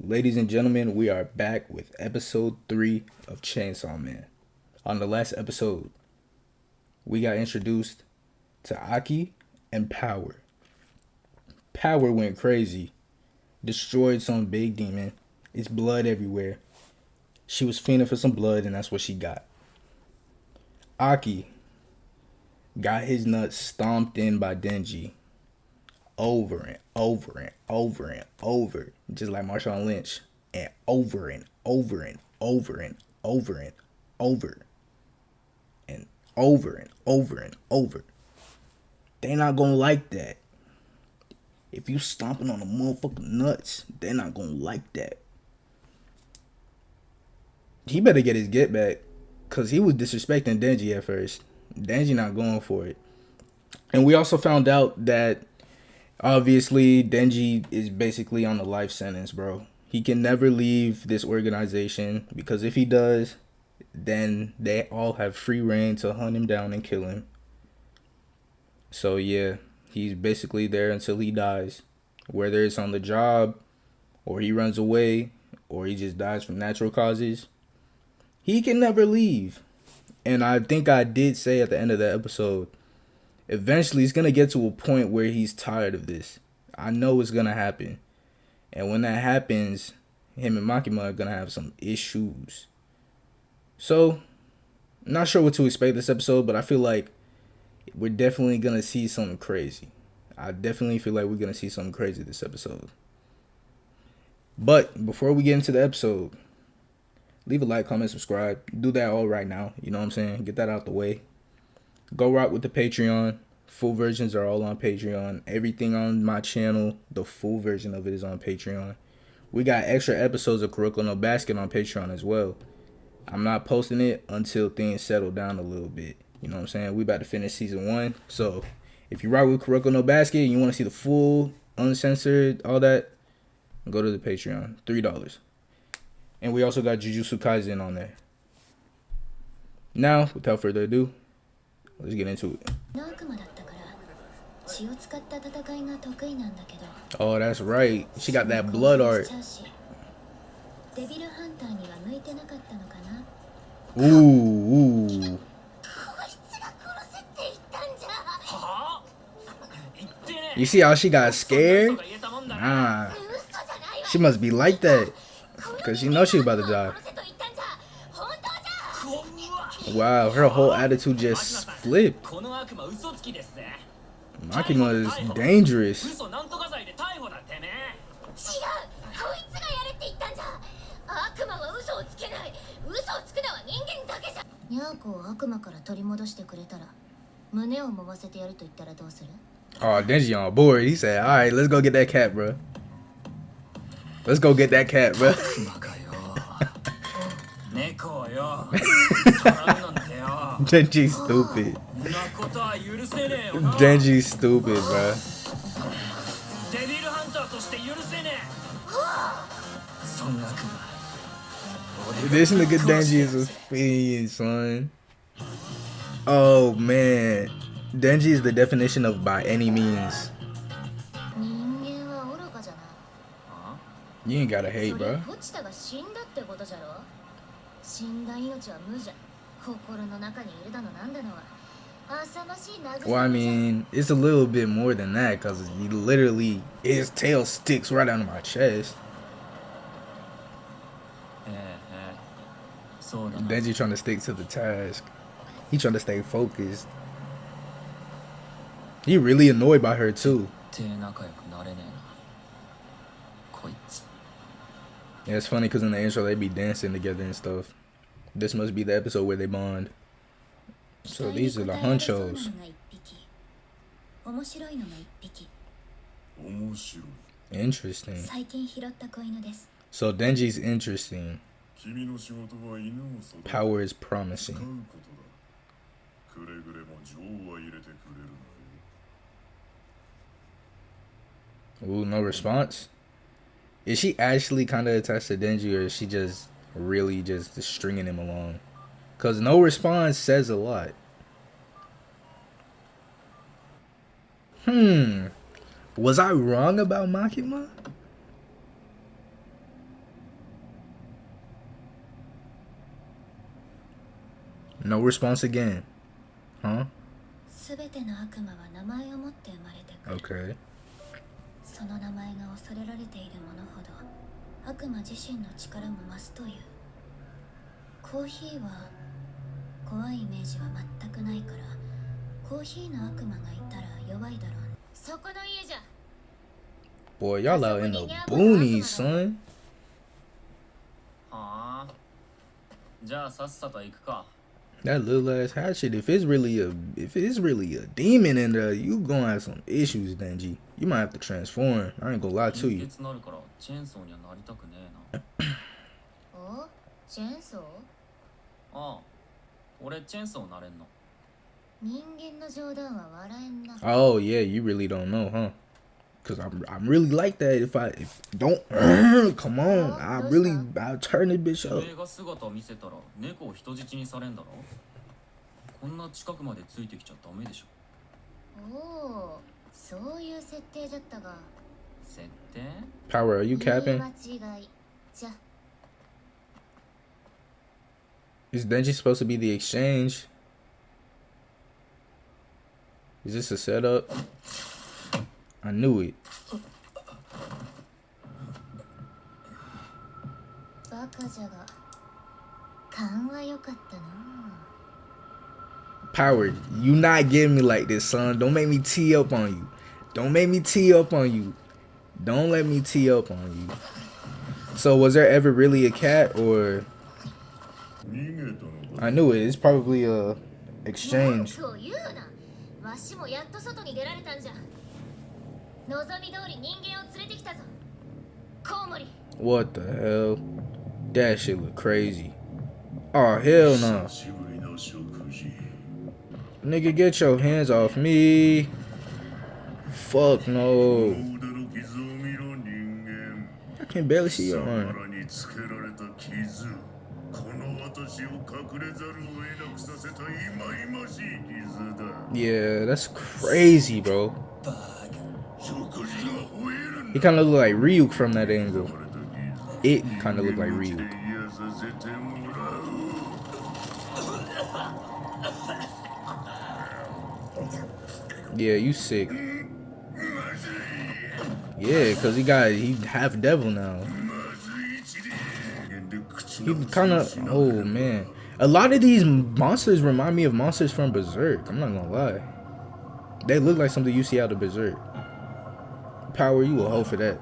Ladies and gentlemen, we are back with episode 3 of Chainsawman. On the last episode, we got introduced to Aki and Power. Power went crazy, destroyed some big demon. It's blood everywhere. She was fiending for some blood, and that's what she got. Aki got his nuts stomped in by Denji over and over and over and over, just like Marshawn Lynch, and over and over and over and over and over and over and over and over. They not gonna like that. If you stomping on the motherfucking nuts, they're not gonna like that. He better get his get back, cause he was disrespecting Denji at first. Denji not going for it. And we also found out that obviously Denji is basically on a life sentence, bro. He can never leave this organization, because if he does, then they all have free reign to hunt him down and kill him. So yeah, he's basically there until he dies. Whether it's on the job, or he runs away, or he just dies from natural causes, he can never leave. And I think I did say at the end of the episode, eventually he's going to get to a point where he's tired of this. I know it's going to happen. And when that happens, him and Makima are going to have some issues. So, not sure what to expect this episode, but I feel like we're definitely going to see something crazy. I definitely feel like we're going to see something crazy this episode. But before we get into the episode, leave a like, comment, subscribe. Do that all right now. You know what I'm saying? Get that out the way. Go rock with the Patreon. Full versions are all on Patreon. Everything on my channel, the full version of it is on Patreon. We got extra episodes of Kuroko no Basket on Patreon as well. I'm not posting it until things settle down a little bit. You know what I'm saying? We about to finish season 1. So if you rock with Kuroko no Basket and you want to see the full, uncensored, all that, go to the Patreon. $3. And we also got Jujutsu Kaisen on there. Now, without further ado, let's get into it. Oh, that's right. She got that blood art. Ooh. You see how she got scared? Nah. She must be like that, because she knows she about to die. Wow, her whole attitude just flipped. Makima is dangerous. Oh, Denji on board. He said, alright, let's go get that cat, bro. Let's go get that cat, bro. Denji's stupid. Denji's stupid, bro. This nigga Denji is a fiend, son. Oh man, Denji is the definition of by any means. You ain't gotta hate, bro. Well, I mean, it's a little bit more than that, because he literally, his tail sticks right out of my chest. Denji trying to stick to the task. He trying to stay focused. He really annoyed by her too. Yeah, it's funny because in the intro they be dancing together and stuff. This must be the episode where they bond. So these are the hunchos. Interesting. So Denji's interesting. Power is promising. Ooh, no response? Is she actually kind of attached to Denji, or is she just really just stringing him along? Because no response says a lot. Was I wrong about Makima? No response again. Huh? Okay. その名前が恐れられているものほど悪魔自身の力も増すという。コーヒーは怖いイメージは全くないから、コーヒーの悪魔がいたら弱いだろうね。そこの家じゃ。 Boy, y'all out in the boonies, son. はあ。じゃあさっさと行くか。 That little ass hatchet. If it's really a demon in there, you gonna have some issues, Denji. You might have to transform. I ain't gonna lie to you. なるからチェーンソーにはなりたくねえな。お、チェーンソー？ああ、俺チェーンソーなれんの。人間の冗談は笑えんな。 Oh yeah, you really don't know, huh? Cause I'm really like that. If don't come on, I'll turn this bitch up. 俺が姿を見せたら猫を人質にされんだろ。こんな近くまでついてきちゃダメでしょ。おお、そういう設定だったが。設定？ Power, are you capping? 間違い。じゃ。 Is Denji supposed to be the exchange? Is this a setup? I knew it. バカじゃが、勘は良かったな。 Power, you not getting me like this, son. Don't make me tee up on you. Don't make me tee up on you. Don't let me tee up on you. So was there ever really a cat or? I knew it. It's probably a exchange. わしもやっと外に出られたんじゃ。望み通り人間を連れてきたぞ。コウモリ。 What the hell? That shit look crazy. Oh hell no. Nigga, get your hands off me. Fuck no. I can barely see your arm. Yeah, that's crazy, bro. He kind of look like Ryuk from that angle. It kind of look like Ryuk. Yeah, you sick. Yeah, cause he half devil now. He kind of, oh man. A lot of these monsters remind me of monsters from Berserk. I'm not gonna lie. They look like something you see out of Berserk. Power, you a hoe for that.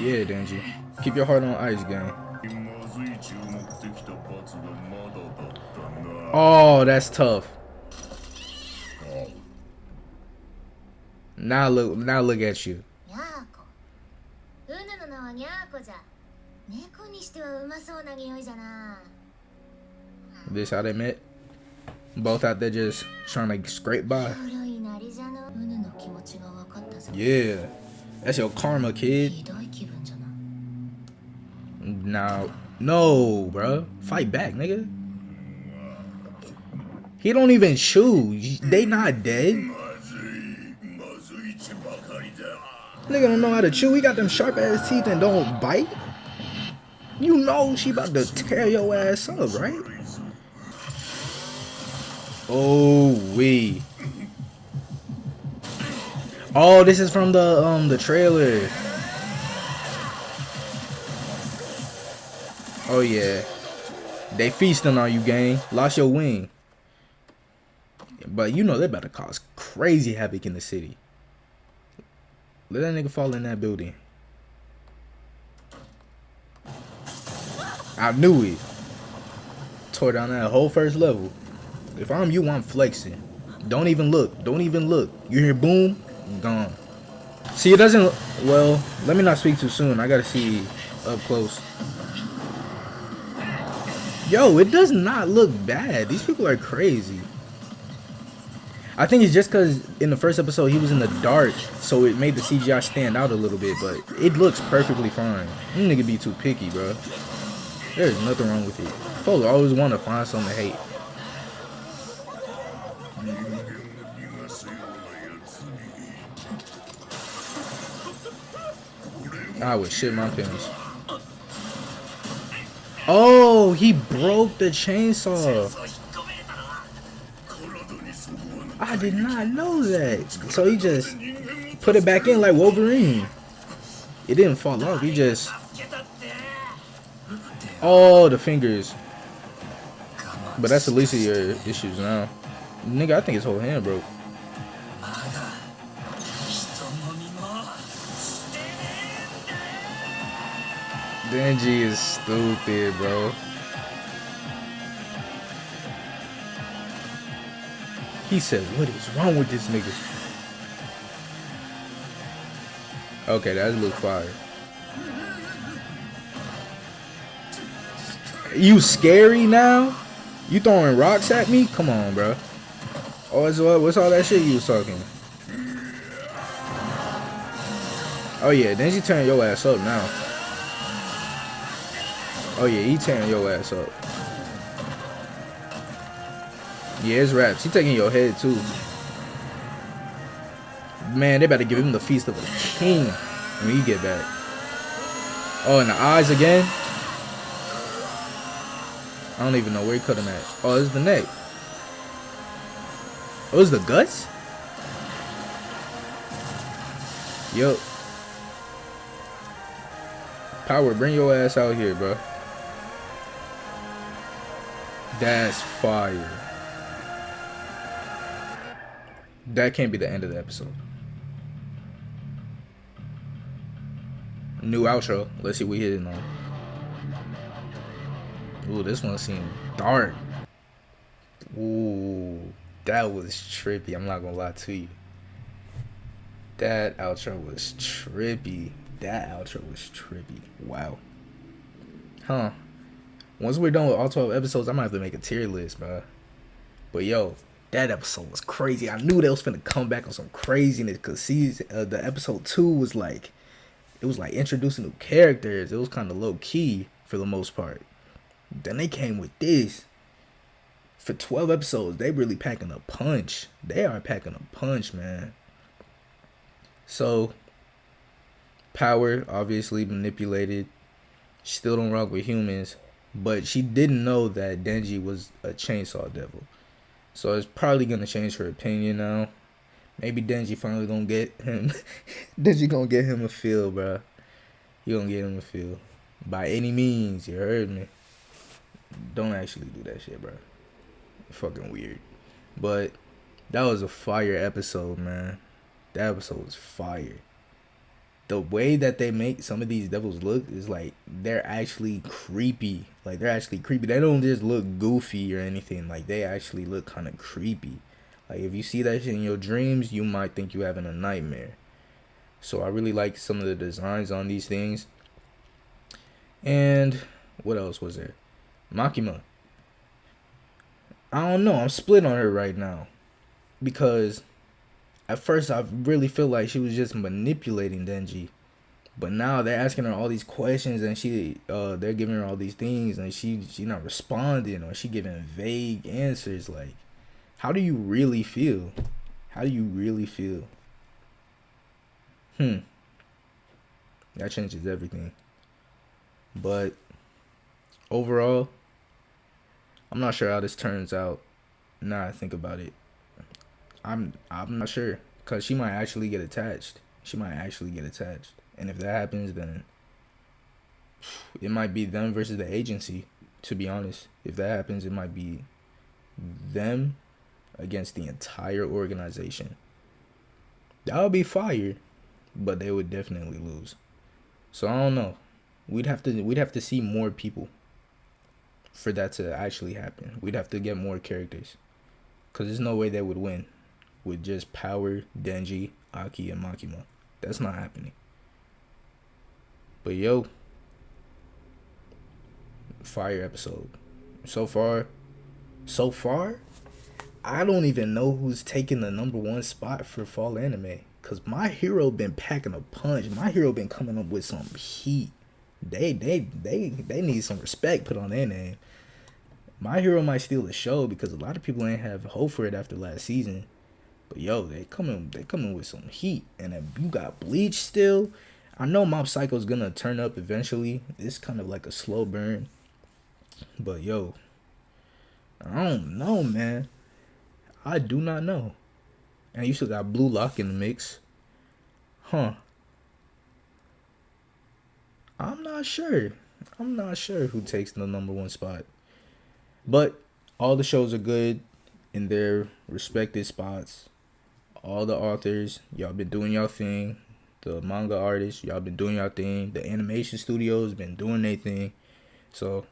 Yeah, Denji. Keep your heart on ice, gang. Oh, that's tough. Now look at you. This how they met? Both out there just trying to scrape by. Yeah, that's your karma, kid. Now, no, bro. Fight back, nigga. He don't even chew. They not dead. Nigga don't know how to chew. He got them sharp ass teeth and don't bite. You know she about to tear your ass up, right? Oh wee. Oh, this is from the trailer. Oh yeah. They feasting on you, gang. Lost your wing. But you know they about to cause crazy havoc in the city. Let that nigga fall in that building. I knew it. Tore down that whole first level. If I'm you, I'm flexing. Don't even look. Don't even look. You hear boom? Gone. See, it doesn't... Well, let me not speak too soon. I gotta see up close. Yo, it does not look bad. These people are crazy. I think it's just because in the first episode he was in the dark, so it made the CGI stand out a little bit, but it looks perfectly fine. You nigga be too picky, bro. There's nothing wrong with it. Folks always want to find something to hate. I would shit my pants. Oh, he broke the chainsaw. I did not know that. So he just put it back in like Wolverine. It didn't fall off. He just... Oh, the fingers. But that's the least of your issues now. Nigga, I think his whole hand broke. Denji is stupid, bro. He said, what is wrong with this nigga? Okay, that look fire. You scary now? You throwing rocks at me? Come on, bro. Oh, what's all that shit you was talking? Oh yeah, Denji tearing your ass up now. Oh yeah, he tearing your ass up. Yeah, it's raps. He taking your head too. Man, they better give him the feast of a king when he get back. Oh, and the eyes again. I don't even know where he cut him at. Oh, this is the neck. Oh, it's the guts? Yo. Power, bring your ass out here, bro. That's fire. That can't be the end of the episode. New outro. Let's see what we hitting on. Ooh, this one seemed dark. Ooh, that was trippy. I'm not gonna lie to you. That outro was trippy. Wow. Huh. Once we're done with all 12 episodes, I might have to make a tier list, bro. But yo, that episode was crazy. I knew they was finna come back on some craziness because the episode 2 was like, it was like introducing new characters. It was kind of low key for the most part. Then they came with this. For 12 episodes, they really packing a punch. They are packing a punch, man. So, Power obviously manipulated. She still don't rock with humans. But she didn't know that Denji was a chainsaw devil. So it's probably going to change her opinion now. Maybe Denji finally gonna get him. Denji gonna get him a feel, bro. You gonna get him a feel. By any means, you heard me. Don't actually do that shit, bro. Fucking weird. But that was a fire episode, man. That episode was fire. The way that they make some of these devils look is like they're actually creepy. Like they're actually creepy. They don't just look goofy or anything. Like they actually look kind of creepy. Like if you see that shit in your dreams, you might think you're having a nightmare. So I really like some of the designs on these things. And what else was there? Makima. I don't know. I'm split on her right now. Because at first I really feel like she was just manipulating Denji. But now they're asking her all these questions and they're giving her all these things and she not responding, or she giving vague answers. Like, how do you really feel? How do you really feel? That changes everything. But overall, I'm not sure how this turns out. Now I think about it, I'm not sure, cause she might actually get attached. And if that happens, then it might be them versus the agency. To be honest, if that happens, it might be them against the entire organization. That would be fire, but they would definitely lose. So I don't know. We'd have to see more people for that to actually happen. We'd have to get more characters, cause there's no way they would win with just Power, Denji, Aki, and Makima. That's not happening. But yo, fire episode. So far, I don't even know who's taking the #1 spot for fall anime. Cause My Hero been packing a punch. My Hero been coming up with some heat. They need some respect put on their name. My Hero might steal the show because a lot of people ain't have hope for it after last season. But yo, they coming with some heat. And if you got Bleach still, I know Mob Psycho's gonna turn up eventually. It's kind of like a slow burn. But yo, I don't know, man. I do not know. And you still got Blue Lock in the mix. Huh. I'm not sure. I'm not sure who takes the number one spot. But all the shows are good in their respected spots. All the authors, y'all been doing y'all thing. The manga artists, y'all been doing y'all thing. The animation studios been doing their thing. So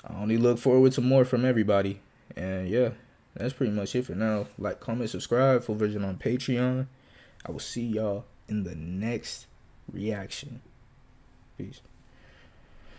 I only look forward to more from everybody. And yeah, that's pretty much it for now. Like, comment, subscribe. Full version on Patreon. I will see y'all in the next reaction. Peace.